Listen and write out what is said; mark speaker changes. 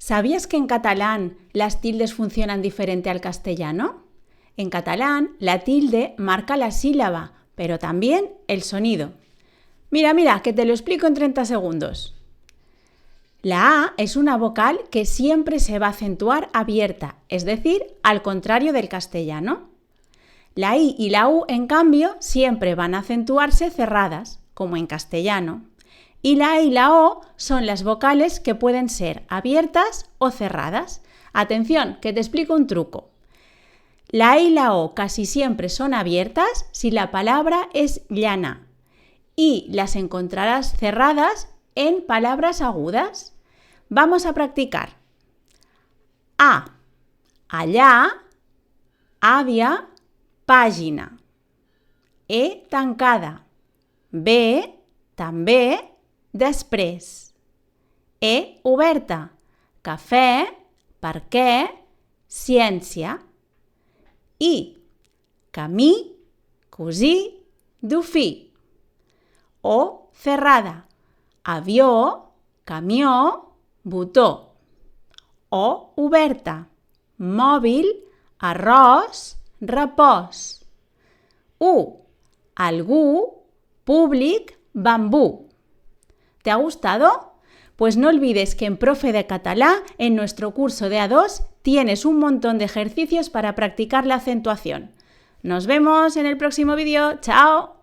Speaker 1: ¿Sabías que en catalán las tildes funcionan diferente al castellano? En catalán, la tilde marca la sílaba, pero también el sonido. Mira, que te lo explico en 30 segundos. La A es una vocal que siempre se va a acentuar abierta, es decir, al contrario del castellano. La I y la U, en cambio, siempre van a acentuarse cerradas, como en castellano. Y la E y la O son las vocales que pueden ser abiertas o cerradas. Atención, que te explico un truco. La E y la O casi siempre son abiertas si la palabra es llana y las encontrarás cerradas en palabras agudas. Vamos a practicar. A, allà, àvia, pàgina. E tancada. B, també, després. E oberta. Cafè, perquè, ciència. I, camí, cosí, dofí. O cerrada. Avió, camió, botó. O oberta. Mòbil, arròs, repòs. U, algú, públic, bambú. ¿Te ha gustado? Pues no olvides que en Profe de Catalá, en nuestro curso de A2, tienes un montón de ejercicios para practicar la acentuación. Nos vemos en el próximo vídeo. ¡Chao!